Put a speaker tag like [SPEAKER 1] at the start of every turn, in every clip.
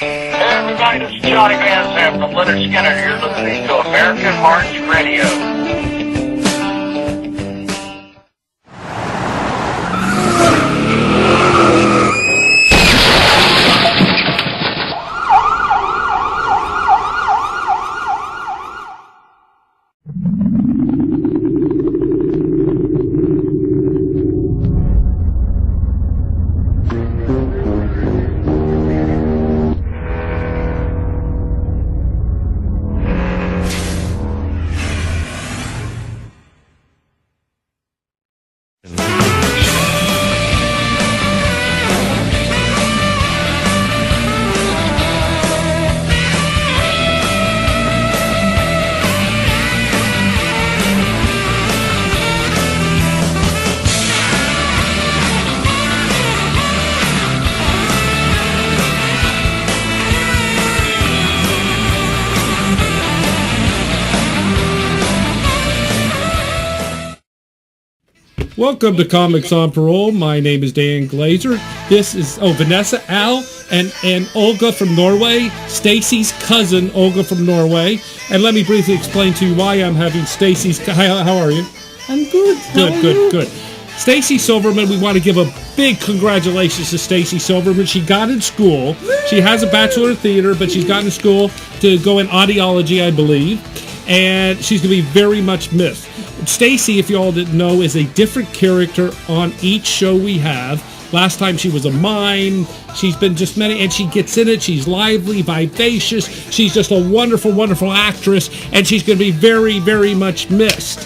[SPEAKER 1] Hey everybody, this is Johnny Van Zandt from Leonard Skinner. You're listening to American March Radio.
[SPEAKER 2] Welcome to Comics on Parole. My name is Dan Glazer. This is Vanessa, Al, and Olga from Norway. Stacy's cousin, Olga from Norway. And let me briefly explain to you why I'm having Stacy's. How are you?
[SPEAKER 3] I'm good.
[SPEAKER 2] Good. Stacy Silverman, we want to give a big congratulations to Stacy Silverman. She got in school. She has a Bachelor of Theater, but she's gotten in school to go in audiology, I believe. And she's going to be very much missed. Stacy, if you all didn't know, is a different character on each show we have. Last time she was a mime. She's been just many, and she gets in it. She's lively, vivacious. She's just a wonderful, wonderful actress, and she's going to be very, very much missed.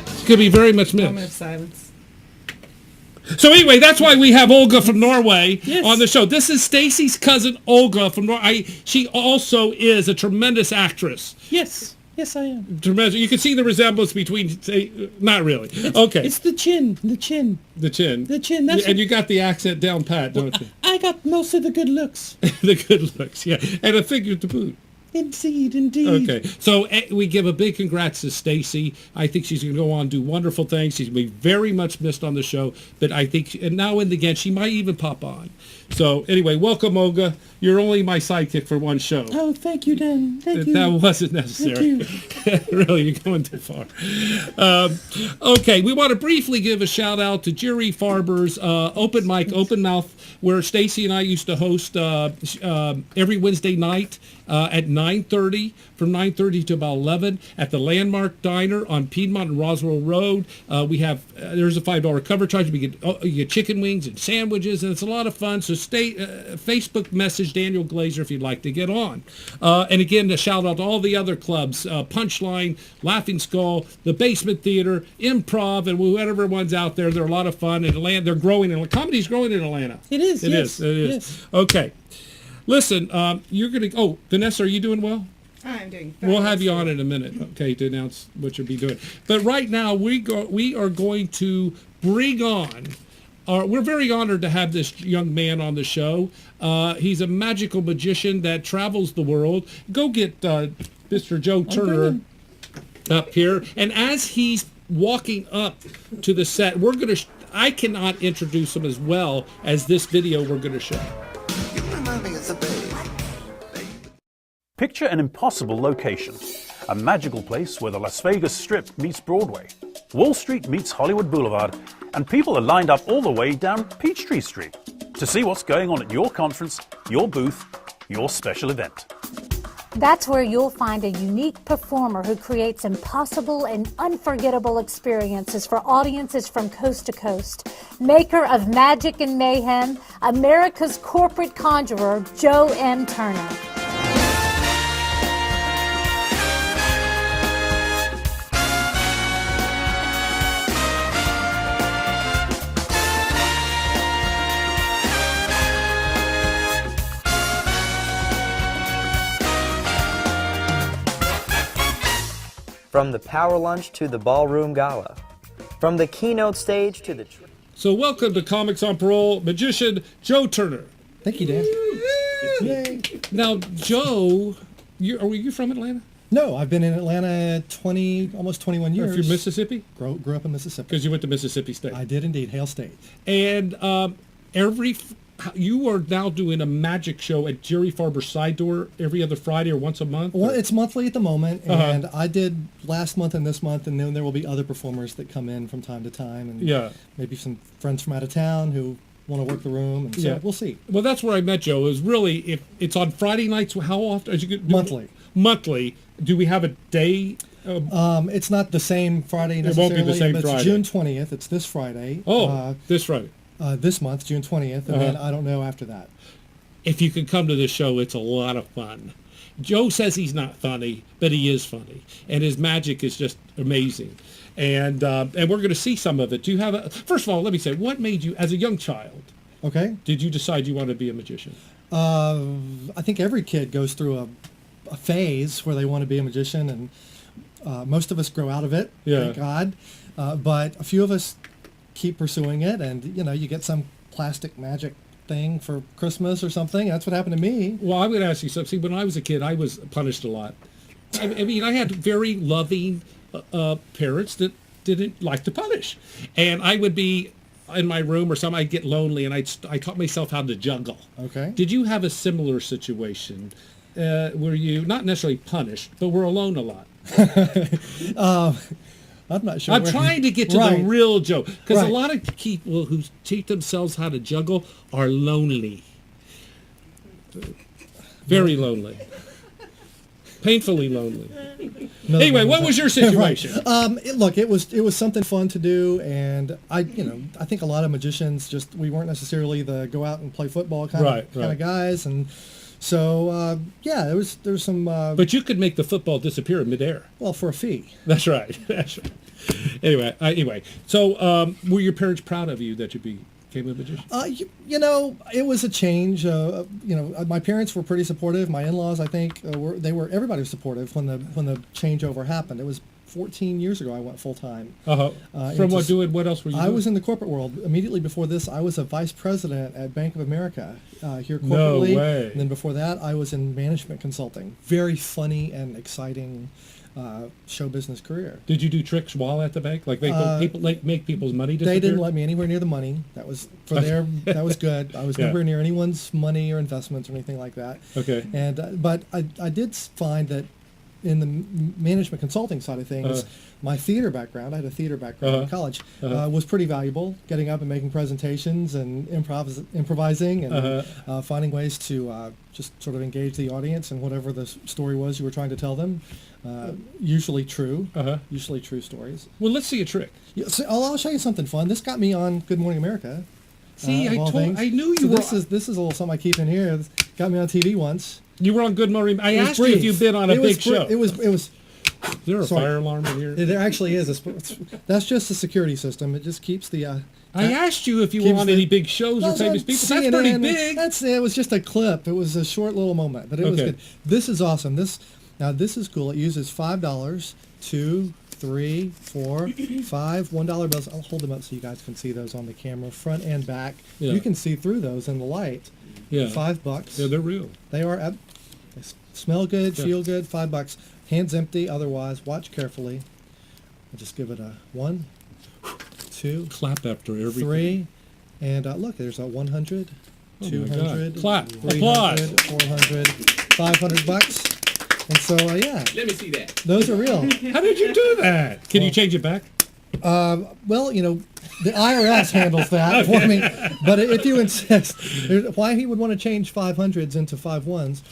[SPEAKER 2] She's going to be very much missed.
[SPEAKER 3] Moment of silence.
[SPEAKER 2] So anyway, that's why we have Olga from Norway
[SPEAKER 3] Yes.
[SPEAKER 2] on the show. This is Stacy's cousin, Olga from Norway. She also is a tremendous actress.
[SPEAKER 3] Yes, I am.
[SPEAKER 2] Tremendous. You can see the resemblance between, not really. Okay.
[SPEAKER 3] It's the chin.
[SPEAKER 2] The chin.
[SPEAKER 3] That's
[SPEAKER 2] And you got the accent down pat, don't you?
[SPEAKER 3] I got most of the good looks.
[SPEAKER 2] The good looks, yeah. And a figure to boot.
[SPEAKER 3] Indeed.
[SPEAKER 2] Okay, so we give a big congrats to Stacy. I think she's going to go on and do wonderful things. She's going to be very much missed on the show, but I think and now and again she might even pop on. So anyway, welcome, Olga. You're only my sidekick for one show.
[SPEAKER 3] Oh, thank you, Dan. Thank you.
[SPEAKER 2] That wasn't necessary.
[SPEAKER 3] Thank
[SPEAKER 2] Really, you're going too far. Okay, we want to briefly give a shout out to Jerry Farber's Open Mic, Open Mouth, where Stacy and I used to host every Wednesday night at 9:30, from 9:30 to about 11 at the Landmark Diner on Piedmont and Roswell Road. We have there's a $5 cover charge. You get chicken wings and sandwiches, and it's a lot of fun. So Facebook message Daniel Glazer if you'd like to get on. And again, a shout out to all the other clubs: Punchline, Laughing Skull, the Basement Theater, Improv, and whatever one's out there. They're a lot of fun in Atlanta. They're growing. Comedy's growing in Atlanta.
[SPEAKER 3] It is.
[SPEAKER 2] It is.
[SPEAKER 3] Yes.
[SPEAKER 2] Okay. Listen, you're going to... Oh, Vanessa, are you doing well?
[SPEAKER 3] I'm doing.
[SPEAKER 2] We'll have you on in a minute, okay, to announce what you'll be doing. But right now, we are going to bring on... we're very honored to have this young man on the show. He's a magical magician that travels the world. Go get Mr. Joe Turner up here. And as he's walking up to the set, we're going to... I cannot introduce him as well as this video we're going to show.
[SPEAKER 4] Picture an impossible location, a magical place where the Las Vegas Strip meets Broadway, Wall Street meets Hollywood Boulevard, and people are lined up all the way down Peachtree Street to see what's going on at your conference, your booth, your special event.
[SPEAKER 5] That's where you'll find a unique performer who creates impossible and unforgettable experiences for audiences from coast to coast. Maker of magic and mayhem, America's corporate conjurer, Joe M. Turner.
[SPEAKER 6] From the power lunch to the ballroom gala. From the keynote stage to the...
[SPEAKER 2] So welcome to Comics on Parole, magician Joe Turner.
[SPEAKER 7] Thank you, Dan. Yay.
[SPEAKER 2] Now, Joe, are you from Atlanta?
[SPEAKER 7] No, I've been in Atlanta almost 21 years.
[SPEAKER 2] Or from Mississippi?
[SPEAKER 7] Grew up in Mississippi.
[SPEAKER 2] Because you went to Mississippi State.
[SPEAKER 7] I did indeed, Hale State.
[SPEAKER 2] And you are now doing a magic show at Jerry Farber's side door every other Friday or once a month?
[SPEAKER 7] Well, it's monthly at the moment, and I did last month and this month, and then there will be other performers that come in from time to time, and maybe some friends from out of town who want to work the room, and so we'll see.
[SPEAKER 2] Well, that's where I met Joe. Is really if it's on Friday nights. How often?
[SPEAKER 7] Monthly.
[SPEAKER 2] Monthly. Do we have a day?
[SPEAKER 7] It's not the same Friday necessarily.
[SPEAKER 2] It won't be the same
[SPEAKER 7] but
[SPEAKER 2] Friday.
[SPEAKER 7] It's June 20th. It's this Friday.
[SPEAKER 2] This Friday.
[SPEAKER 7] This month, June 20th, and then I don't know after that.
[SPEAKER 2] If you can come to this show, it's a lot of fun. Joe says he's not funny, but he is funny, and his magic is just amazing. And we're going to see some of it. Do you have first of all, let me say, what made you, as a young child, did you decide you wanted to be a magician?
[SPEAKER 7] I think every kid goes through a phase where they want to be a magician, and most of us grow out of it, thank God. But a few of us keep pursuing it, and you get some plastic magic thing for Christmas or something. That's what happened to me.
[SPEAKER 2] Well, I'm going to ask you something. See, when I was a kid, I was punished a lot. I mean, I had very loving parents that didn't like to punish, and I would be in my room or something. I'd get lonely, and I taught myself how to juggle.
[SPEAKER 7] Okay.
[SPEAKER 2] Did you have a similar situation where you not necessarily punished, but were alone a lot?
[SPEAKER 7] I'm not sure.
[SPEAKER 2] I'm trying to get to the real Joe, because a lot of people who teach themselves how to juggle are lonely. Very lonely. Painfully lonely. Anyway, what was your situation?
[SPEAKER 7] Look, it was something fun to do, and I think a lot of magicians we weren't necessarily the go out and play football kind of guys, and so there was some.
[SPEAKER 2] But you could make the football disappear in midair.
[SPEAKER 7] Well, for a fee.
[SPEAKER 2] That's right. That's right. Anyway, so were your parents proud of you that you became a magician?
[SPEAKER 7] It was a change. My parents were pretty supportive. My in-laws, I think, everybody was supportive when the changeover happened. It was 14 years ago I went full time.
[SPEAKER 2] From what else were you doing?
[SPEAKER 7] I was in the corporate world. Immediately before this, I was a vice president at Bank of America here corporately.
[SPEAKER 2] No way.
[SPEAKER 7] And then before that, I was in management consulting. Very funny and exciting show business career.
[SPEAKER 2] Did you do tricks while at the bank? Like make people's money disappear?
[SPEAKER 7] They didn't let me anywhere near the money. That was that was good. I was nowhere near anyone's money or investments or anything like that.
[SPEAKER 2] Okay.
[SPEAKER 7] And but I did find that in the management consulting side of things, my theater background, I had a theater background in college, was pretty valuable, getting up and making presentations and improvising and finding ways to just sort of engage the audience in whatever the story was you were trying to tell them. Usually true stories.
[SPEAKER 2] Well, let's see a trick.
[SPEAKER 7] Yeah, so I'll show you something fun. This got me on Good Morning America.
[SPEAKER 2] See, I knew you
[SPEAKER 7] were.
[SPEAKER 2] This
[SPEAKER 7] is a little something I keep in here. This got me on TV once.
[SPEAKER 2] You were on Good Morning. I asked you if you've been on a big show.
[SPEAKER 7] It was.
[SPEAKER 2] Is there a fire alarm in here?
[SPEAKER 7] There actually is. That's just a security system. It just keeps the.
[SPEAKER 2] I asked you if you were on any big shows or famous people.
[SPEAKER 7] CNN,
[SPEAKER 2] that's pretty big.
[SPEAKER 7] It was just a clip. It was a short little moment, but it was good. This is awesome. This is cool. It uses $5, $2, $3, $4, $5, $1 bills. I'll hold them up so you guys can see those on the camera, front and back. You can see through those in the light.
[SPEAKER 2] Yeah.
[SPEAKER 7] $5.
[SPEAKER 2] Yeah, they're real.
[SPEAKER 7] They are. They smell good, feel good. $5. Hands empty. Otherwise, watch carefully. I'll just give it a 1, 2,
[SPEAKER 2] clap after every
[SPEAKER 7] 3, and look. There's a 100, 200,
[SPEAKER 2] clap,
[SPEAKER 7] 300,
[SPEAKER 2] applause,
[SPEAKER 7] 400, $500. And so,
[SPEAKER 8] Let me see that.
[SPEAKER 7] Those are real.
[SPEAKER 2] How did you do that? Can you change it back?
[SPEAKER 7] Well, the IRS handles that for me. But if you insist, why he would want to change 500s into 5 1s,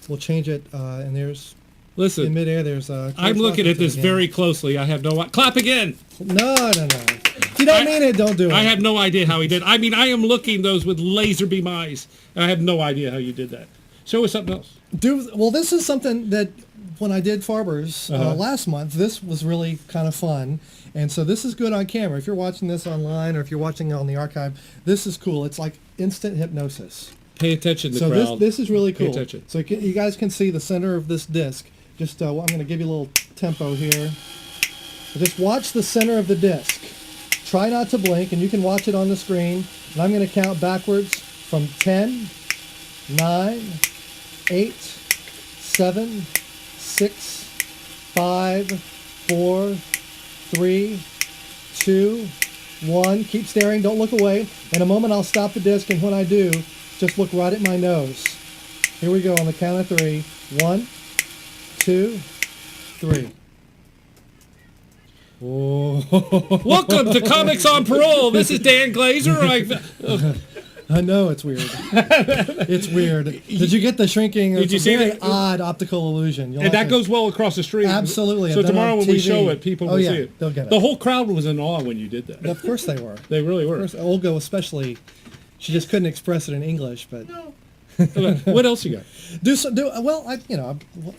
[SPEAKER 7] we'll change it. And there's,
[SPEAKER 2] listen,
[SPEAKER 7] in midair, there's
[SPEAKER 2] I'm looking at this very closely. I have no... Clap again.
[SPEAKER 7] No. If you don't mean it, don't do it.
[SPEAKER 2] I have no idea how he did. I mean, I am looking those with laser beam eyes. And I have no idea how you did that. Show us something else.
[SPEAKER 7] Well, this is something that when I did Farber's last month, this was really kind of fun. And so this is good on camera. If you're watching this online or if you're watching it on the archive, this is cool. It's like instant hypnosis.
[SPEAKER 2] Pay attention to the
[SPEAKER 7] crowd.
[SPEAKER 2] So
[SPEAKER 7] this is really cool.
[SPEAKER 2] Pay attention.
[SPEAKER 7] So you guys can see the center of this disc. Just I'm going to give you a little tempo here. Just watch the center of the disc. Try not to blink, and you can watch it on the screen. And I'm going to count backwards from 10, 9, 8, 7, 6, 5, 4, 3, 2, 1. Keep staring. Don't look away. In a moment, I'll stop the disc, and when I do, just look right at my nose. Here we go on the count of 3. 1, 2, 3. Oh.
[SPEAKER 2] Welcome to Comics on Parole. This is Dan Glazer.
[SPEAKER 7] I know it's weird. It's weird. Did you get the shrinking?
[SPEAKER 2] Did
[SPEAKER 7] It's
[SPEAKER 2] you
[SPEAKER 7] a
[SPEAKER 2] see
[SPEAKER 7] very
[SPEAKER 2] that?
[SPEAKER 7] odd optical illusion. You'll
[SPEAKER 2] And
[SPEAKER 7] have
[SPEAKER 2] that
[SPEAKER 7] to-
[SPEAKER 2] goes well across the street.
[SPEAKER 7] Absolutely.
[SPEAKER 2] So
[SPEAKER 7] I've done it
[SPEAKER 2] tomorrow
[SPEAKER 7] on
[SPEAKER 2] when we
[SPEAKER 7] TV.
[SPEAKER 2] show it, people will
[SPEAKER 7] yeah,
[SPEAKER 2] see it.
[SPEAKER 7] they'll get it.
[SPEAKER 2] The whole crowd was in awe when you did that.
[SPEAKER 7] Of course they were.
[SPEAKER 2] They really were.
[SPEAKER 7] Of course, Olga especially. She just couldn't express it in English, but
[SPEAKER 2] What else you got?
[SPEAKER 7] well.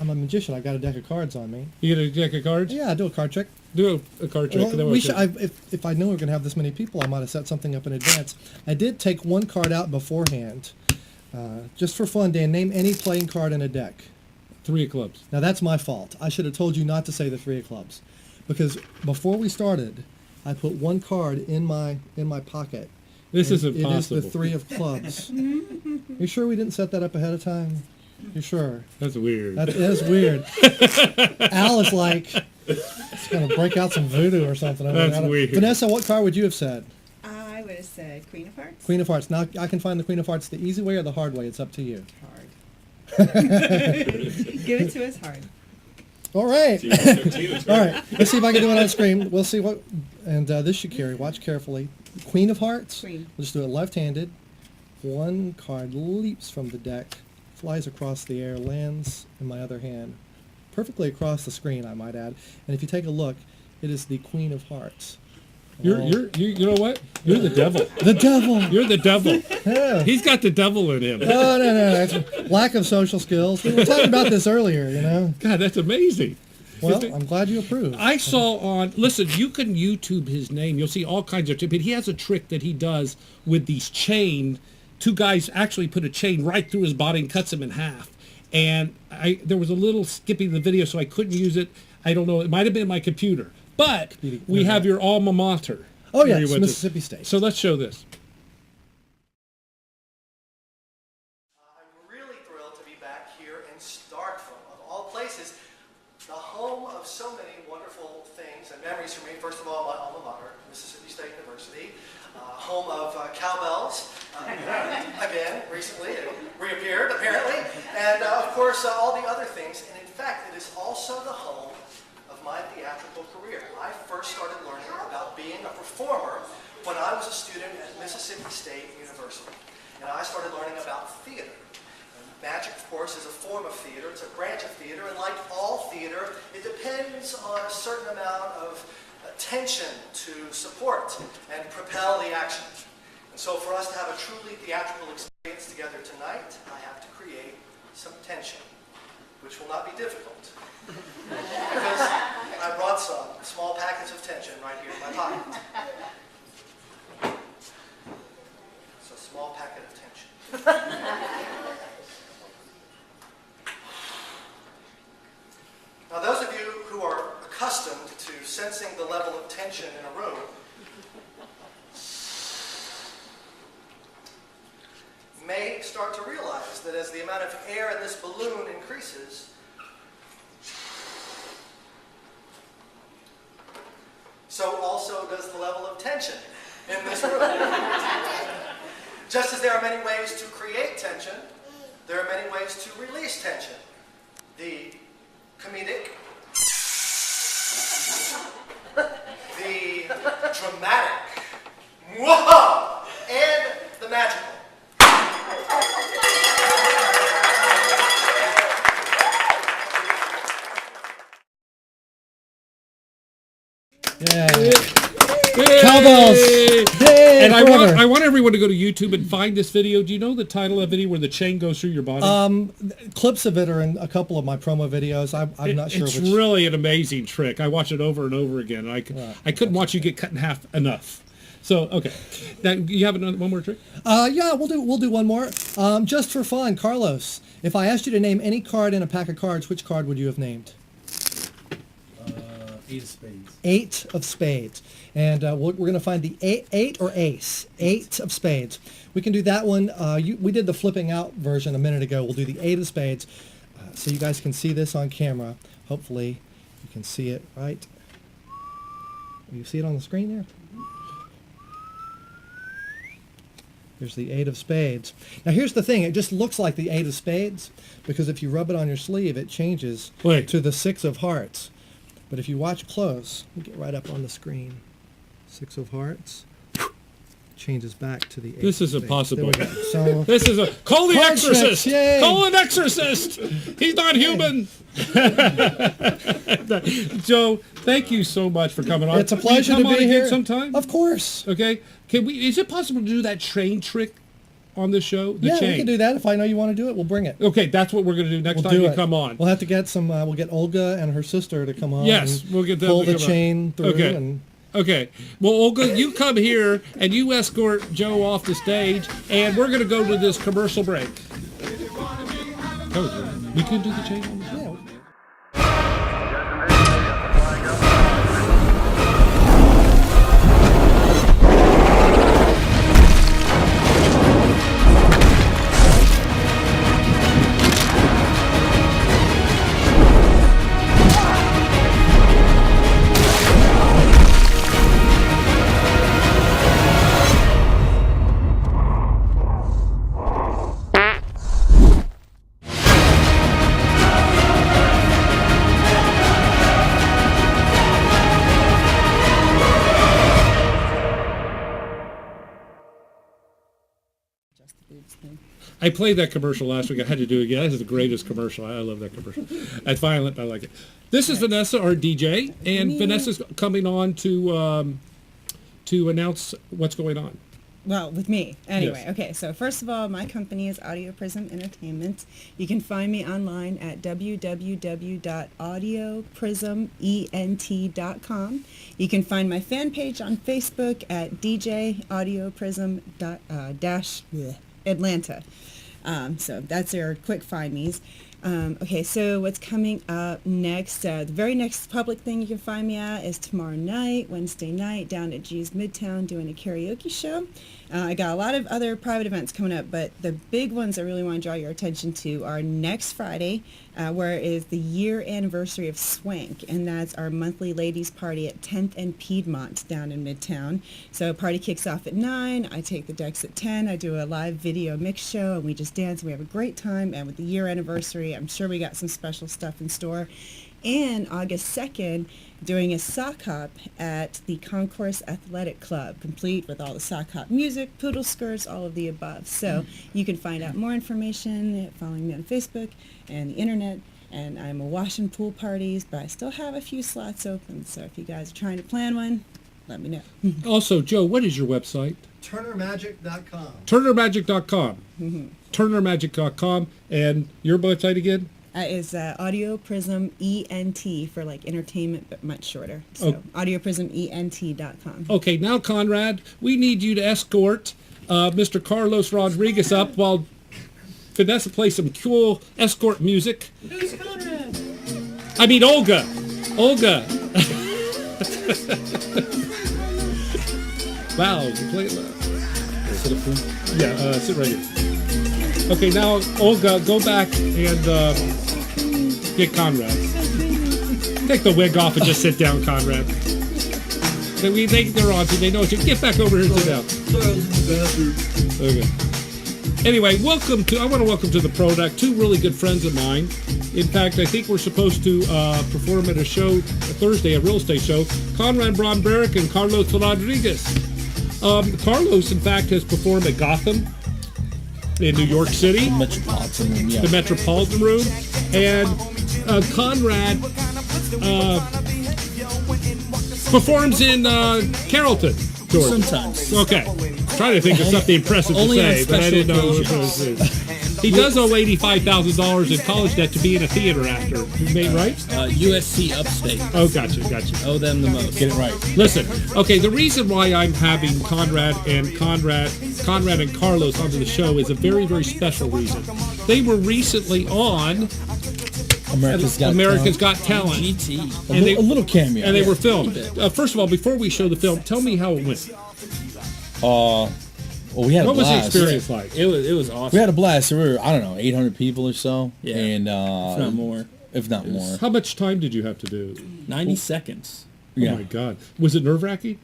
[SPEAKER 7] I'm a magician. I've got a deck of cards on me.
[SPEAKER 2] You get a deck of cards?
[SPEAKER 7] Yeah, I do a card trick.
[SPEAKER 2] Do a card trick.
[SPEAKER 7] Well,
[SPEAKER 2] and then
[SPEAKER 7] we
[SPEAKER 2] we'll
[SPEAKER 7] should, if I knew we were going to have this many people, I might have set something up in advance. I did take one card out beforehand, just for fun. Dan, name any playing card in a deck.
[SPEAKER 2] 3 of clubs.
[SPEAKER 7] Now that's my fault. I should have told you not to say the 3 of clubs, because before we started, I put one card in my pocket.
[SPEAKER 2] This isn't
[SPEAKER 7] It is
[SPEAKER 2] possible.
[SPEAKER 7] the 3 of clubs. You sure we didn't set that up ahead of time? You sure?
[SPEAKER 2] That's weird.
[SPEAKER 7] That is weird. Al is like, it's going to break out some voodoo or something.
[SPEAKER 2] That's weird.
[SPEAKER 7] Vanessa, what card would you have said?
[SPEAKER 3] I would have said Queen of Hearts.
[SPEAKER 7] Queen of Hearts. Now, I can find the Queen of Hearts the easy way or the hard way. It's up to you.
[SPEAKER 3] Hard. Give it to us hard.
[SPEAKER 7] All right. All right. Let's see if I can do it on screen. We'll see what... And this should carry. Watch carefully. Queen of Hearts.
[SPEAKER 3] Queen.
[SPEAKER 7] We'll just do it left-handed. One card leaps from the deck, flies across the air, lands in my other hand. Perfectly across the screen, I might add. And if you take a look, it is the Queen of Hearts.
[SPEAKER 2] You know what? You're the devil.
[SPEAKER 7] The devil.
[SPEAKER 2] You're the devil.
[SPEAKER 7] Yeah.
[SPEAKER 2] He's got the devil in him.
[SPEAKER 7] No. That's lack of social skills. We were talking about this earlier, you know.
[SPEAKER 2] God, that's amazing.
[SPEAKER 7] Well, I'm glad you approve.
[SPEAKER 2] I saw on, listen, you can YouTube his name. You'll see all kinds of, but he has a trick that he does with these chain. 2 guys actually put a chain right through his body and cuts him in half. And there was a little skipping the video, so I couldn't use it. I don't know. It might have been my computer. But we have your alma mater.
[SPEAKER 7] Oh,
[SPEAKER 2] where
[SPEAKER 7] yes,
[SPEAKER 2] you went to.
[SPEAKER 7] Mississippi State.
[SPEAKER 2] So let's show this.
[SPEAKER 7] I'm really thrilled to be back here in Starkville, of all places, the home of so many wonderful things and memories for me. First of all, my alma mater, Mississippi State University, home of cowbells, again, recently, it reappeared apparently, and of course all the other things. And in fact, it is also the home of my theatrical career. I first started learning about being a performer when I was a student at Mississippi State University. And I started learning about theater. And magic, of course, is a form of theater. It's a branch of theater. And like all theater, it depends on a certain amount of tension to support and propel the action. And so for us to have a truly theatrical experience together tonight, I have to create some tension, which will not be difficult. Because I brought some small packets of tension right here in my pocket. It's a small packet of tension. Now those of you who are accustomed to sensing the level of tension in a room may start to realize that as the amount of air in this balloon increases, so also does the level of tension in this room. Just as there are many ways to create tension, there are many ways to release tension. The comedic, the dramatic, whoa, and the magical. Yeah. Cowbells. Yay,
[SPEAKER 2] And
[SPEAKER 7] forever.
[SPEAKER 2] I want everyone to go to YouTube and find this video. Do you know the title of the video where the chain goes through your body?
[SPEAKER 7] Clips of it are in a couple of my promo videos. I'm not sure
[SPEAKER 2] it's
[SPEAKER 7] which.
[SPEAKER 2] really an amazing trick. I watch it over and over again. I couldn't watch you get cut in half enough. So okay, now you have one more trick?
[SPEAKER 7] Yeah, we'll do one more. Just for fun, Carlos. If I asked you to name any card in a pack of cards, which card would you have named?
[SPEAKER 8] 8 of spades.
[SPEAKER 7] 8 of spades. And we're going to find the eight or ace. 8 of spades. We can do that one. We did the flipping out version a minute ago. We'll do the 8 of spades. So you guys can see this on camera. Hopefully you can see it right. You see it on the screen there? Here's the 8 of spades. Now here's the thing, it just looks like the 8 of spades because if you rub it on your sleeve, it changes to the 6 of hearts. But if you watch close, we get right up on the screen. 6 of hearts changes back to the 8.
[SPEAKER 2] This is impossible.
[SPEAKER 7] So
[SPEAKER 2] this is a call the exorcist.
[SPEAKER 7] Yay.
[SPEAKER 2] Call an exorcist. He's not human. Joe, thank you so much for coming on.
[SPEAKER 7] It's a pleasure to be here
[SPEAKER 2] sometime.
[SPEAKER 7] Of course.
[SPEAKER 2] Okay. Can we? Is it possible to do that train trick on the show? The
[SPEAKER 7] yeah,
[SPEAKER 2] chain.
[SPEAKER 7] we can do that. If I know you want to do it, we'll bring it.
[SPEAKER 2] Okay, that's what we're going to do next time you come on.
[SPEAKER 7] We'll have to get some. We'll get Olga and her sister to come on.
[SPEAKER 2] Yes,
[SPEAKER 7] and
[SPEAKER 2] we'll get them
[SPEAKER 7] pull
[SPEAKER 2] to
[SPEAKER 7] the
[SPEAKER 2] come
[SPEAKER 7] chain through.
[SPEAKER 2] Okay.
[SPEAKER 7] And
[SPEAKER 2] okay. Well, Olga, you come here and you escort Joe off the stage, and we're going to go to this commercial break. Oh, we can do the chain on the show.
[SPEAKER 7] yeah.
[SPEAKER 2] I played that commercial last week. I had to do it again. That is the greatest commercial. I love that commercial. It's violent, but I like it. This is Vanessa, our DJ, and Vanessa's coming on to announce what's going on.
[SPEAKER 3] Well, with me. Anyway,
[SPEAKER 2] Yes.
[SPEAKER 3] okay, so first of all, my company is Audio Prism Entertainment. You can find me online at www.audioprisment.com. You can find my fan page on Facebook at DJ Audio Prism Atlanta. So that's your quick find me's. Okay, so what's coming up next? The very next public thing you can find me at is tomorrow night, Wednesday night, down at G's Midtown doing a karaoke show. I got a lot of other private events coming up, but the big ones I really want to draw your attention to are next Friday, where it is the year anniversary of Swank, and that's our monthly ladies party at 10th and Piedmont down in Midtown. So party kicks off at 9, I take the decks at 10, I do a live video mix show, and we just dance, and we have a great time, and with the year anniversary, I'm sure we got some special stuff in store. And August 2nd, doing a sock hop at the Concourse Athletic Club, complete with all the sock hop music, poodle skirts, all of the above. So you can find out more information following me on Facebook and the internet. And I'm washing pool parties, but I still have a few slots open. So if you guys are trying to plan one, let me know.
[SPEAKER 2] Also, Joe, what is your website?
[SPEAKER 7] TurnerMagic.com.
[SPEAKER 2] TurnerMagic.com. TurnerMagic.com. And your website again?
[SPEAKER 3] Is Audio Prism ENT for like entertainment, but much shorter. So AudioPrismENT.com.
[SPEAKER 2] Okay, now, Conrad, we need you to escort Mr. Carlos Rodriguez up while Vanessa plays some cool escort music.
[SPEAKER 3] Who's Conrad?
[SPEAKER 2] I mean, Olga. Olga. Wow, you play it loud. Sit up here. Yeah, sit right here. Okay, now, Olga, go back and get Conrad. Take the wig off and just sit down, Conrad. They're on to. They know what you. Get back over here and sit down. Okay. Anyway, I want to welcome to the product two really good friends of mine. In fact, I think we're supposed to perform at a show Thursday, a real estate show. Conrad Bromberg and Carlos Rodriguez. Carlos, in fact, has performed at Gotham in New York City.
[SPEAKER 8] Metropolitan Room, yeah.
[SPEAKER 2] The Metropolitan Room. And Conrad performs in Carrollton, Georgia.
[SPEAKER 8] Sometimes.
[SPEAKER 2] Okay. Trying to think of something impressive to
[SPEAKER 8] Only on
[SPEAKER 2] say, but I didn't know what it
[SPEAKER 8] special
[SPEAKER 2] was. He does owe $85,000 in college debt to be in a theater actor. You made right?
[SPEAKER 8] USC Upstate.
[SPEAKER 2] Oh, gotcha.
[SPEAKER 8] Owe them the most. Get it right.
[SPEAKER 2] Listen, okay, the reason why I'm having Conrad and Carlos onto the show is a very, very special reason. They were recently on America's Got Talent.
[SPEAKER 8] GT.
[SPEAKER 2] And
[SPEAKER 8] A little cameo.
[SPEAKER 2] And they were filmed. First of all, before we show the film, tell me how it went.
[SPEAKER 8] Well, we had
[SPEAKER 2] What
[SPEAKER 8] a
[SPEAKER 2] was the
[SPEAKER 8] blast.
[SPEAKER 2] experience like?
[SPEAKER 9] It was awesome.
[SPEAKER 8] We had a blast. There were, I don't know, 800 people or so.
[SPEAKER 9] Yeah.
[SPEAKER 8] And,
[SPEAKER 9] if not more.
[SPEAKER 8] If not more.
[SPEAKER 2] How much time did you have to do?
[SPEAKER 9] 90 seconds.
[SPEAKER 2] Oh
[SPEAKER 8] Yeah.
[SPEAKER 2] my God. Was it nerve-wracking?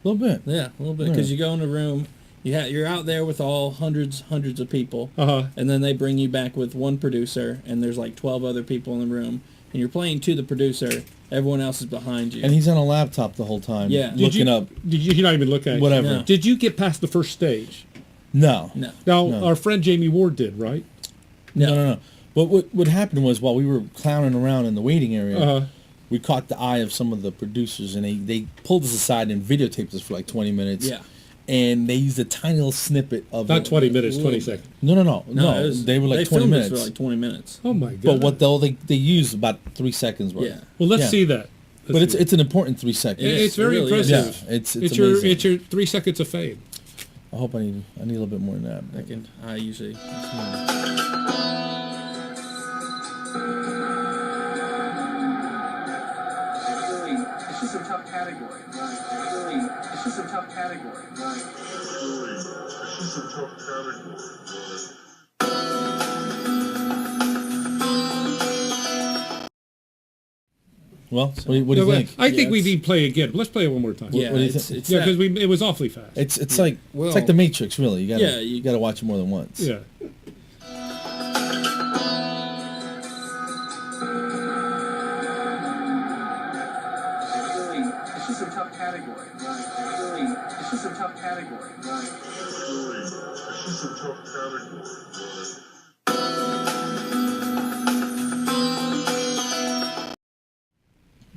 [SPEAKER 8] A little bit.
[SPEAKER 9] Yeah, a little bit. Because you go in a room Yeah, you're out there with all hundreds of people,
[SPEAKER 2] Uh-huh.
[SPEAKER 9] and then they bring you back with one producer, and there's like 12 other people in the room, and you're playing to the producer. Everyone else is behind you.
[SPEAKER 8] And he's on a laptop the whole time.
[SPEAKER 9] Yeah.
[SPEAKER 8] Looking up
[SPEAKER 2] Did you not even look at it?
[SPEAKER 8] whatever.
[SPEAKER 9] No.
[SPEAKER 2] Did you get past the first stage?
[SPEAKER 8] No.
[SPEAKER 9] No.
[SPEAKER 2] Now,
[SPEAKER 8] No.
[SPEAKER 2] our friend Jamie Ward did, right?
[SPEAKER 8] No. But what happened was while we were clowning around in the waiting area,
[SPEAKER 2] Uh-huh.
[SPEAKER 8] we caught the eye of some of the producers, and they pulled us aside and videotaped us for like 20 minutes.
[SPEAKER 9] Yeah.
[SPEAKER 8] And they used a tiny little snippet of
[SPEAKER 2] Not
[SPEAKER 8] it.
[SPEAKER 2] 20 minutes,
[SPEAKER 9] Little
[SPEAKER 2] 20
[SPEAKER 9] bit.
[SPEAKER 2] seconds.
[SPEAKER 8] No.
[SPEAKER 9] it was-
[SPEAKER 8] They were like
[SPEAKER 9] they
[SPEAKER 8] 20
[SPEAKER 9] filmed us
[SPEAKER 8] minutes.
[SPEAKER 9] for like 20 minutes.
[SPEAKER 2] Oh, my God.
[SPEAKER 8] But what they used about 3 seconds worth.
[SPEAKER 9] Yeah.
[SPEAKER 2] Well, let's
[SPEAKER 8] Yeah.
[SPEAKER 2] see that.
[SPEAKER 8] But it's an important 3 seconds.
[SPEAKER 9] It is.
[SPEAKER 2] It's very
[SPEAKER 9] It really is.
[SPEAKER 2] impressive.
[SPEAKER 8] Yeah, it's
[SPEAKER 2] It's your
[SPEAKER 8] amazing.
[SPEAKER 2] it's your 3 seconds of fame.
[SPEAKER 8] I hope I need a little bit more than that.
[SPEAKER 9] I usually.
[SPEAKER 1] It's just a tough category. It's just a tough category. It's just a tough category.
[SPEAKER 8] Well, what do you think?
[SPEAKER 2] I think
[SPEAKER 9] Yeah,
[SPEAKER 2] we
[SPEAKER 9] it's-
[SPEAKER 2] need to play again. Let's play it one more time.
[SPEAKER 9] Yeah,
[SPEAKER 8] what do you
[SPEAKER 9] it's,
[SPEAKER 8] think?
[SPEAKER 9] it's
[SPEAKER 2] Yeah,
[SPEAKER 9] that-
[SPEAKER 2] because it was awfully fast.
[SPEAKER 8] It's like
[SPEAKER 9] Well-
[SPEAKER 8] it's like the Matrix, really. You gotta
[SPEAKER 9] Yeah,
[SPEAKER 8] you gotta watch it more than once.
[SPEAKER 2] Yeah.
[SPEAKER 1] It's just a tough category. It's just a tough category. It's just a tough category.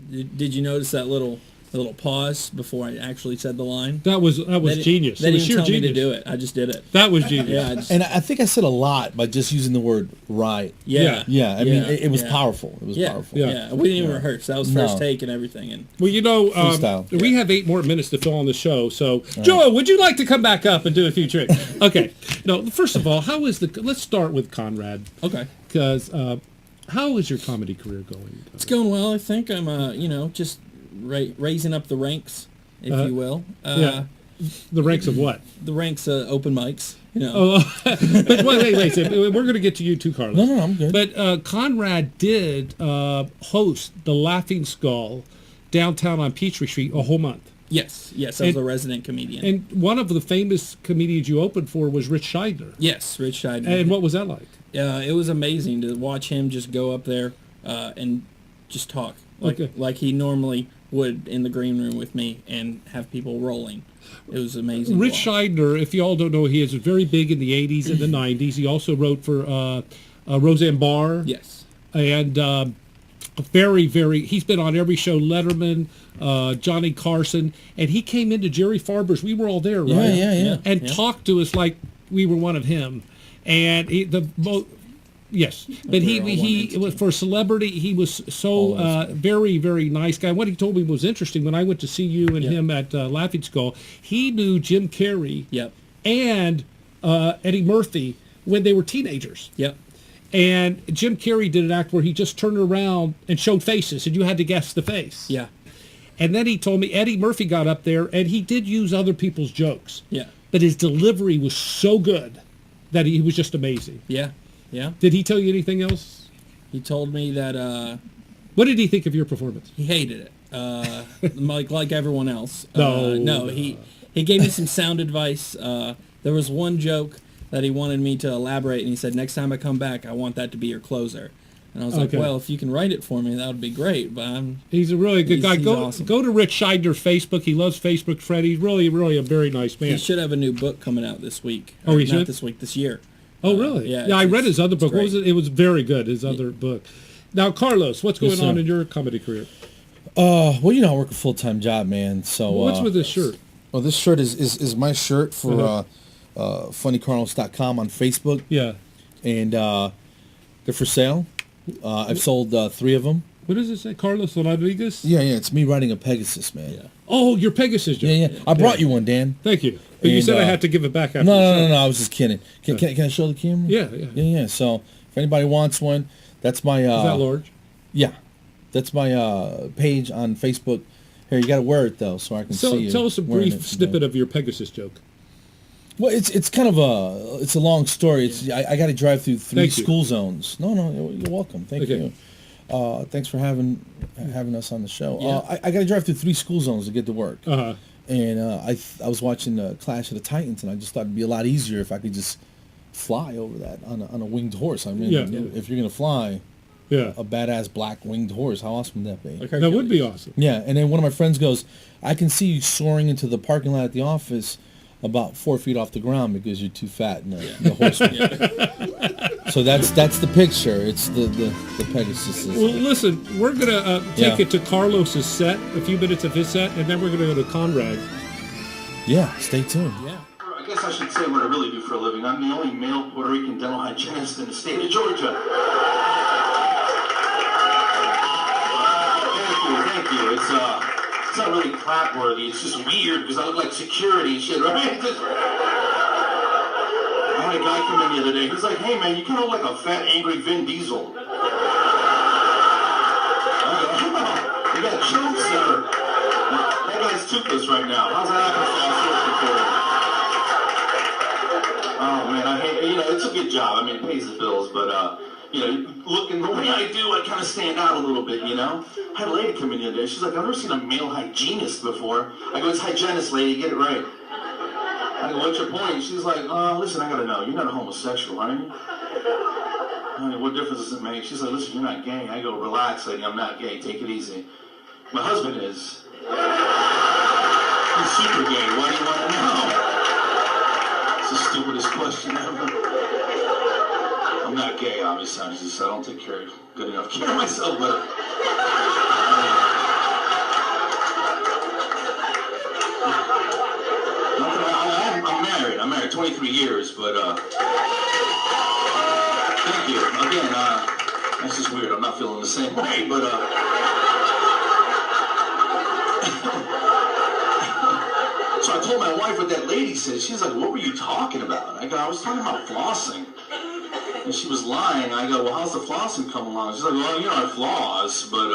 [SPEAKER 9] Did you notice that little pause before I actually said the line?
[SPEAKER 2] That was
[SPEAKER 9] They
[SPEAKER 2] genius.
[SPEAKER 9] They
[SPEAKER 2] It was
[SPEAKER 9] didn't
[SPEAKER 2] sheer
[SPEAKER 9] tell
[SPEAKER 2] genius.
[SPEAKER 9] me to do it. I just did it.
[SPEAKER 2] That was genius.
[SPEAKER 9] Yeah, I just,
[SPEAKER 8] And I think I said a lot by just using the word right.
[SPEAKER 9] yeah,
[SPEAKER 8] Yeah, I mean it was
[SPEAKER 9] yeah.
[SPEAKER 8] powerful. It was
[SPEAKER 9] Yeah,
[SPEAKER 8] powerful.
[SPEAKER 9] yeah. We didn't even rehearse. That was first
[SPEAKER 8] No.
[SPEAKER 9] take and everything. And
[SPEAKER 2] Well, you know,
[SPEAKER 8] Freestyle.
[SPEAKER 2] we have 8 more minutes to fill on the show. So, Joe, would you like to come back up and do a few tricks? Okay. No, first of all, let's start with Conrad.
[SPEAKER 9] okay,
[SPEAKER 2] Because how is your comedy career going?
[SPEAKER 9] it's going well. I think I'm just raising up the ranks, if you will.
[SPEAKER 2] Yeah. The ranks of what?
[SPEAKER 9] The ranks open mics. You know.
[SPEAKER 2] Oh, but wait. We're going to get to you too, Carlos.
[SPEAKER 8] No, I'm good.
[SPEAKER 2] But Conrad did host the Laughing Skull downtown on Peachtree Street a whole month.
[SPEAKER 9] Yes. I was a resident comedian.
[SPEAKER 2] And one of the famous comedians you opened for was Rich Scheidner.
[SPEAKER 9] yes, Rich Scheidner.
[SPEAKER 2] And what was that like?
[SPEAKER 9] It was amazing to watch him just go up there and just talk
[SPEAKER 2] Okay.
[SPEAKER 9] like he normally would in the green room with me and have people rolling. It was amazing. to
[SPEAKER 2] Rich
[SPEAKER 9] watch.
[SPEAKER 2] Scheidner, if you all don't know, he is very big in the 80s and the 90s. He also wrote for Roseanne Barr.
[SPEAKER 9] Yes.
[SPEAKER 2] And he's been on every show, Letterman, Johnny Carson, and he came into Jerry Farber's. We were all there, right?
[SPEAKER 8] Yeah.
[SPEAKER 2] And talked to us like we were one of him. And yes, but
[SPEAKER 9] we were all one
[SPEAKER 2] he
[SPEAKER 9] entity.
[SPEAKER 2] was for celebrity. He was so very, very nice guy. What he told me was interesting. When I went to see you and him at Laughing Skull, he knew Jim Carrey
[SPEAKER 9] Yep.
[SPEAKER 2] and Eddie Murphy when they were teenagers.
[SPEAKER 9] Yep.
[SPEAKER 2] And Jim Carrey did an act where he just turned around and showed faces, and you had to guess the face.
[SPEAKER 9] Yeah.
[SPEAKER 2] And then he told me Eddie Murphy got up there, and he did use other people's jokes.
[SPEAKER 9] Yeah.
[SPEAKER 2] But his delivery was so good that he was just amazing.
[SPEAKER 9] Yeah. Yeah.
[SPEAKER 2] Did he tell you anything else?
[SPEAKER 9] He told me that
[SPEAKER 2] What did he think of your performance?
[SPEAKER 9] he hated it. Like everyone else.
[SPEAKER 2] No.
[SPEAKER 9] He gave me some sound advice. There was one joke that he wanted me to elaborate, and he said, next time I come back, I want that to be your closer. And I was like,
[SPEAKER 2] Okay.
[SPEAKER 9] well, if you can write it for me, that would be great. But
[SPEAKER 2] He's a really good
[SPEAKER 9] He's-
[SPEAKER 2] guy.
[SPEAKER 9] he's
[SPEAKER 2] Go
[SPEAKER 9] awesome.
[SPEAKER 2] go to Rich Scheidner's Facebook. He loves Facebook, Fred. He's really, really a very nice man.
[SPEAKER 9] he should have a new book coming out this week.
[SPEAKER 2] Oh, he
[SPEAKER 9] Not
[SPEAKER 2] should?
[SPEAKER 9] this week, this year.
[SPEAKER 2] Oh, really?
[SPEAKER 9] yeah,
[SPEAKER 2] I read
[SPEAKER 9] it's-
[SPEAKER 2] his other
[SPEAKER 9] it's
[SPEAKER 2] book. What was
[SPEAKER 9] great.
[SPEAKER 2] it? It was very good, his other book. Now, Carlos, what's going
[SPEAKER 8] Yes,
[SPEAKER 2] on
[SPEAKER 8] sir.
[SPEAKER 2] in your comedy career?
[SPEAKER 8] Well, I work a full-time job, man. So
[SPEAKER 2] What's with this shirt?
[SPEAKER 8] Well, this shirt is my shirt for funnycarlos.com on Facebook,
[SPEAKER 2] Yeah.
[SPEAKER 8] and they're for sale. I've sold 3 of them.
[SPEAKER 2] What does it say? Carlos Rodriguez?
[SPEAKER 8] Yeah, it's me riding a Pegasus, man.
[SPEAKER 9] Yeah.
[SPEAKER 2] Oh, your Pegasus joke.
[SPEAKER 8] Yeah. I brought you one, Dan.
[SPEAKER 2] Thank you. But you
[SPEAKER 8] And,
[SPEAKER 2] said I had to give it back after
[SPEAKER 8] No,
[SPEAKER 2] the show.
[SPEAKER 8] no, I was just kidding. Can I show the camera?
[SPEAKER 2] Yeah.
[SPEAKER 8] So if anybody wants one, that's my.
[SPEAKER 2] Is that large?
[SPEAKER 8] Yeah, that's my page on Facebook. Here, you got to wear it though, so I can see you.
[SPEAKER 2] Tell us a
[SPEAKER 8] wearing
[SPEAKER 2] brief
[SPEAKER 8] it.
[SPEAKER 2] snippet of your Pegasus joke.
[SPEAKER 8] Well, it's kind of a long story. It's I got to drive through 3
[SPEAKER 2] Thank you.
[SPEAKER 8] school zones. No, you're welcome. Thank
[SPEAKER 2] Okay.
[SPEAKER 8] you. Thanks for having us on the show.
[SPEAKER 9] Yeah.
[SPEAKER 8] I got to drive through 3 school zones to get to work.
[SPEAKER 2] Uh-huh.
[SPEAKER 8] And I was watching Clash of the Titans, and I just thought it'd be a lot easier if I could just fly over that on a winged horse. I mean, if you're gonna fly a badass black winged horse, how awesome would that be?
[SPEAKER 2] That would be awesome.
[SPEAKER 8] Yeah, and then one of my friends goes, I can see you soaring into the parking lot at the office about 4 feet off the ground because you're too fat in the horse. So that's the picture. It's the Pegasus.
[SPEAKER 2] Well, listen, we're gonna take it to Carlos's set, a few minutes of his set, and then we're gonna go to Conrad.
[SPEAKER 8] Yeah, stay tuned.
[SPEAKER 9] Yeah.
[SPEAKER 1] I guess I should say what I really do for a living. I'm the only male Puerto Rican dental hygienist in the state of Georgia. Thank you. It's not really clap worthy. It's just weird because I look like security and shit, right? I had a guy come in the other day. He's like, "Hey man, you kind of look like a fat, angry Vin Diesel." You got jokes there. That guy's toothless right now. How's that happen? Oh man, I hate. It's a good job. I mean, it pays the bills, but looking the way I do, I kind of stand out a little bit. I had a lady come in the other day. She's like, "I've never seen a male hygienist before." I go, "It's hygienist, lady. Get it right." I go, "What's your point?" She's like, "Listen, I gotta know. You're not a homosexual, are you?" I mean, what difference does it make? She's like, "Listen, you're not gay." I go, "Relax, lady. I'm not gay. Take it easy." My husband is. He's super gay. Why do you want to know? It's the stupidest question ever. I'm not gay, obviously. I don't take good enough care of myself, but I'm married. I'm married 23 years, but thank you. Again, that's just weird. I'm not feeling the same way, but so I told my wife what that lady said. She's like, "What were you talking about?" I go, "I was talking about flossing." And she was lying. I go, "Well, how's the flossing come along?" She's like, "Well, I floss, but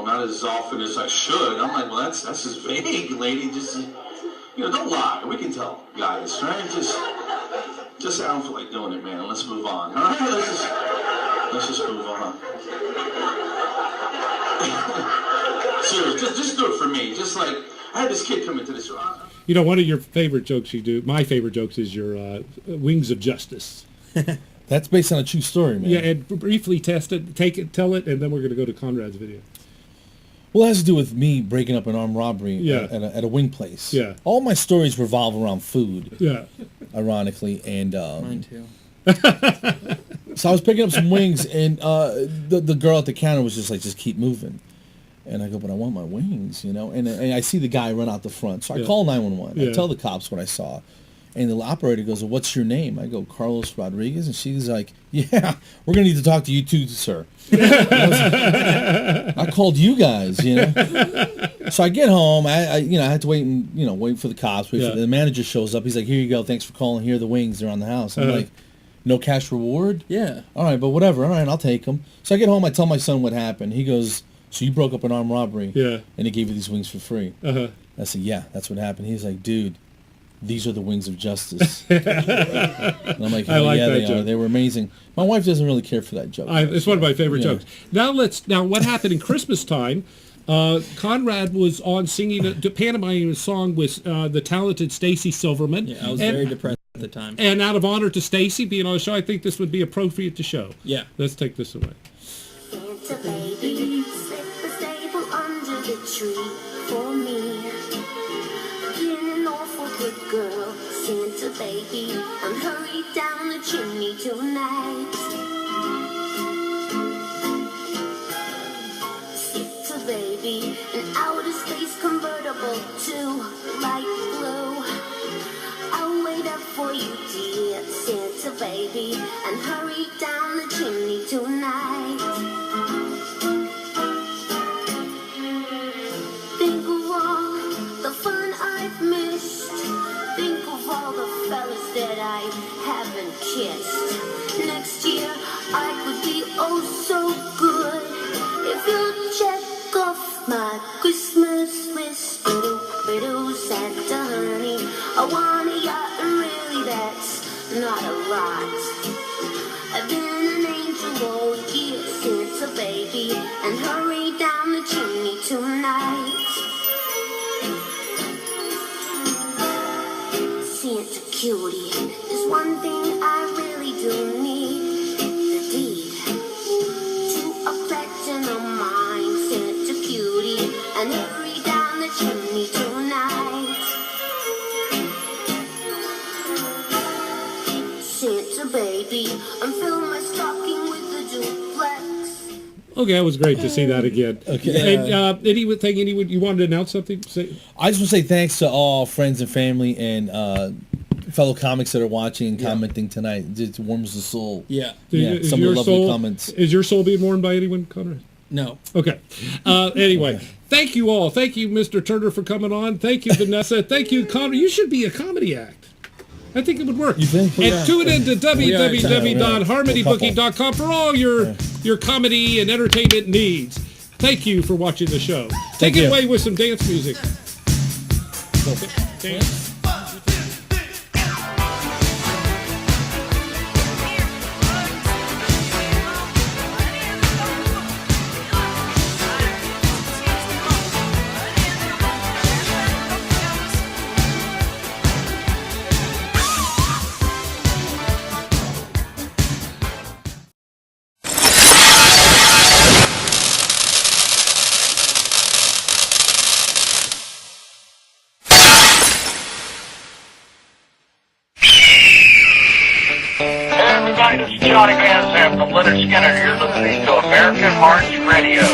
[SPEAKER 1] not as often as I should." I'm like, "Well, that's just vague, lady. Just don't lie. We can tell guys, right? Just I don't feel like doing it, man. Let's move on. All right, let's just move on." Seriously, just do it for me. Just like I had this kid come into this room.
[SPEAKER 2] One of your favorite jokes you do, my favorite jokes, is your Wings of Justice.
[SPEAKER 8] That's based on a true story, man.
[SPEAKER 2] Yeah, and briefly tell it, and then we're going to go to Conrad's video.
[SPEAKER 8] Well, it has to do with me breaking up an armed robbery at a wing place.
[SPEAKER 2] Yeah.
[SPEAKER 8] All my stories revolve around food.
[SPEAKER 2] Yeah.
[SPEAKER 8] Ironically, and
[SPEAKER 9] Mine too.
[SPEAKER 8] So I was picking up some wings, and the girl at the counter was just like, "Just keep moving." And I go, "But I want my wings, And I see the guy run out the front. So I call 911. I tell the cops what I saw. And the operator goes, "Well, what's your name?" I go, "Carlos Rodriguez." And she's like, "Yeah, we're going to need to talk to you too, sir." I called you guys, So I get home. I had to wait and, wait for the cops. The manager shows up. He's like, "Here you go. Thanks for calling. Here are the wings. They're on the house." I'm like, "No cash reward?"
[SPEAKER 9] Yeah.
[SPEAKER 8] All right, but whatever. All right, I'll take them. So I get home. I tell my son what happened. He goes, "So you broke up an armed robbery?"
[SPEAKER 2] Yeah.
[SPEAKER 8] "And he gave you these wings for free?"
[SPEAKER 2] Uh-huh.
[SPEAKER 8] I said, "Yeah, that's what happened." He's like, "Dude, these are the wings of justice." And I'm like, "Oh, yeah, they are. They were amazing." My wife doesn't really care for that joke.
[SPEAKER 2] It's one of my favorite jokes. Now what happened in Christmas time? Conrad was on pantomiming a song with the talented Stacy Silverman.
[SPEAKER 9] Yeah, I was very depressed at the time.
[SPEAKER 2] And out of honor to Stacy being on the show, I think this would be appropriate to show.
[SPEAKER 9] Yeah.
[SPEAKER 2] Let's take this away.
[SPEAKER 10] Santa baby, slip a stable under the tree for me. Been an awful good girl, Santa baby, and hurry down the chimney tonight. Santa baby, an outer space convertible to light blue. I'll wait up for you, dear Santa baby, and hurry down the chimney tonight. Think of all the fun I've missed. Think of all the fellas that I haven't kissed. Next year I could be oh so good if you check off my Christmas list. Biddle Santa honey, I want a yacht, and really that's not a lot. I've been an angel all year, Santa baby, and hurry down the chimney tonight. cutie. There's one thing I really do need. The deed to affection of mine. Sent to cutie and hurry down the chimney tonight. Santa baby, and fill my stocking with the duplex.
[SPEAKER 2] Okay, that was great to see that again.
[SPEAKER 8] Okay.
[SPEAKER 2] And anything you wanted to announce something? Say,
[SPEAKER 8] I just want to say thanks to all friends and family and fellow comics that are watching and commenting tonight. It warms the soul.
[SPEAKER 9] Yeah.
[SPEAKER 8] Some of the lovely comments.
[SPEAKER 2] Is your soul being warmed by anyone, Conrad?
[SPEAKER 9] No.
[SPEAKER 2] Okay. Anyway, thank you all. Thank you, Mr. Turner, for coming on. Thank you, Vanessa. Thank you, Conrad. You should be a comedy act. I think it would work.
[SPEAKER 8] You think?
[SPEAKER 2] And tune in to www.harmonybooking.com for all your comedy and entertainment needs. Thank you for watching the show. Take it away with some dance music. Dance.
[SPEAKER 11] Everybody, this is Johnny Van Zant from Leonard Skinner. You're listening to American Hearts Radio.